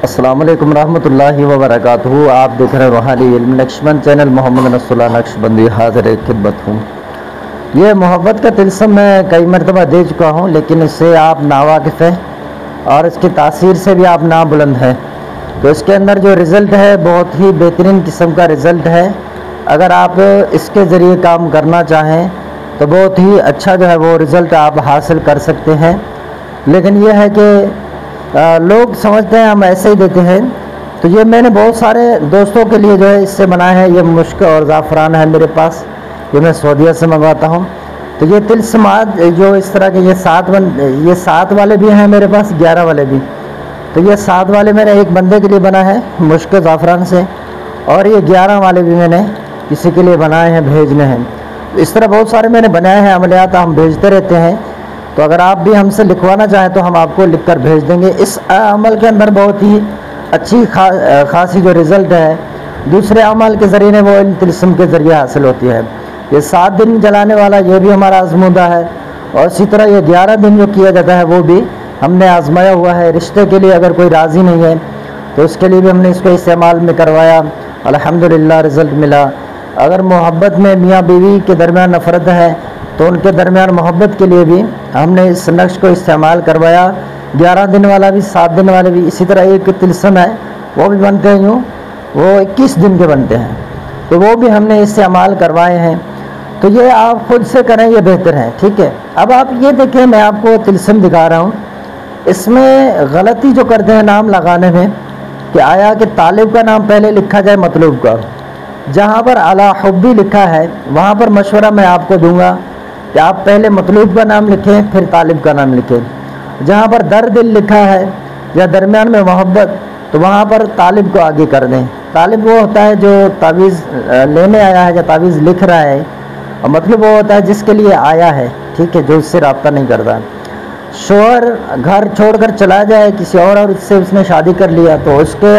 अस्सलाम वालेकुम रहमतुल्लाहि व बरकातुहू। आप देख रहे हैं रूहानी इल्म नक्शबंद चैनल। मोहम्मद नसरुल्लाह नक्शबंदी हाज़िर खिदमत हूँ। ये मोहब्बत का तिल्स्म मैं कई मरतबा दे चुका हूँ, लेकिन इससे आप नावाकिफ़ हैं और इसकी तासीर से भी आप ना बुलंद हैं। तो इसके अंदर जो रिज़ल्ट है बहुत ही बेहतरीन किस्म का रिज़ल्ट है। अगर आप इसके ज़रिए काम करना चाहें तो बहुत ही अच्छा जो है वो रिज़ल्ट आप हासिल कर सकते हैं। लेकिन यह है कि लोग समझते हैं हम ऐसे ही देते हैं। तो ये मैंने बहुत सारे दोस्तों के लिए जो है इससे बनाया है। ये मुश्क और ज़ाफ़रान है मेरे पास, ये मैं सऊदीया से मंगवाता हूँ। तो ये तिल्स्मात जो इस तरह के ये 7 वाले भी हैं मेरे पास, 11 वाले भी। तो ये 7 वाले मैंने एक बंदे के लिए बना है मुश्क ज़ाफ़रान से, और ये 11 वाले भी मैंने किसी के लिए बनाए हैं, भेजने हैं। इस तरह बहुत सारे मैंने बनाए हैं, अमलियात हम भेजते रहते हैं। तो अगर आप भी हमसे लिखवाना चाहें तो हम आपको लिख कर भेज देंगे। इस अमल के अंदर बहुत ही अच्छी खासी जो रिज़ल्ट है दूसरे अमल के ज़रिए वो इन तिल्स्म के ज़रिए हासिल होती है। ये 7 दिन जलाने वाला ये भी हमारा आजमूदा है, और इसी तरह ये 11 दिन जो किया जाता है वो भी हमने आजमाया हुआ है। रिश्ते के लिए अगर कोई राज़ी नहीं है तो उसके लिए भी हमने इसको इस्तेमाल में करवाया, अल्हम्दुलिल्लाह रिज़ल्ट मिला। अगर मोहब्बत में मियाँ बीवी के दरमियान नफ़रत है तो उनके दरमियान मोहब्बत के लिए भी हमने इस नक्श को इस्तेमाल करवाया। 11 दिन वाला भी, 7 दिन वाले भी। इसी तरह एक तिल्स्म है वो भी बनते हैं यूँ, वो 21 दिन के बनते हैं, तो वो भी हमने इस्तेमाल करवाए हैं। तो ये आप खुद से करें, ये बेहतर है। ठीक है, अब आप ये देखें, मैं आपको तिल्स्म दिखा रहा हूँ। इसमें गलती जो करते हैं नाम लगाने में कि आया कि तालिब का नाम पहले लिखा जाए मतलूब का। जहाँ पर अला हुब्बी लिखा है वहाँ पर मशवरा मैं आपको दूंगा कि आप पहले मतलूब का नाम लिखें फिर तालिब का नाम लिखें। जहाँ पर दर दिल लिखा है या दरमियान में मोहब्बत, तो वहाँ पर तालिब को आगे कर दें। तालिब वो होता है जो तावीज़ लेने आया है या तावीज़ लिख रहा है, और मतलब वो होता है जिसके लिए आया है, ठीक है, जो उससे रब्ता नहीं करता। शोहर घर छोड़कर चला जाए किसी और उससे उसने शादी कर लिया तो उसके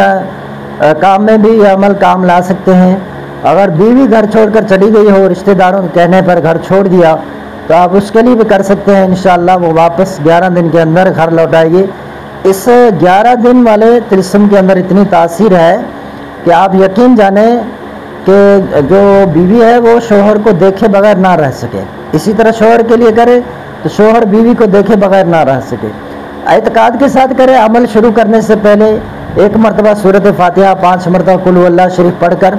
काम में भी ये अमल काम ला सकते हैं। अगर बीवी घर छोड़कर चली गई हो, रिश्तेदारों के कहने पर घर छोड़ दिया, तो आप उसके लिए भी कर सकते हैं। इंशाअल्लाह वो वापस 11 दिन के अंदर घर लौटाएगी। इस 11 दिन वाले तिल्स्म के अंदर इतनी तासीर है कि आप यकीन जाने कि जो बीवी है वो शोहर को देखे बगैर ना रह सके। इसी तरह शोहर के लिए करे तो शोहर बीवी को देखे बगैर ना रह सके। एतकाद के साथ करे। अमल शुरू करने से पहले 1 मरतबा सूरत फातिहा, 5 मरतबा कुल हुवल्लाह शरीफ पढ़कर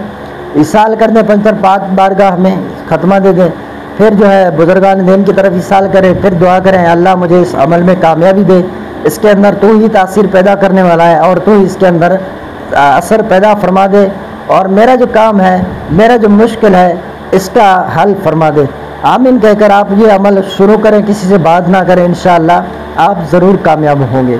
इसाल कर दें, पंचर पाक बारगाह में ख़त्मा दे दें। फिर जो है बुजुर्गान दीन की तरफ इसाल करें, फिर दुआ करें, अल्लाह मुझे इस अमल में कामयाबी दे, इसके अंदर तू ही तासीर पैदा करने वाला है और तू ही इसके अंदर असर पैदा फरमा दे, और मेरा जो काम है, मेरा जो मुश्किल है, इसका हल फरमा दे। आमीन कहकर आप ये अमल शुरू करें, किसी से बात ना करें, इंशाअल्लाह आप ज़रूर कामयाब होंगे।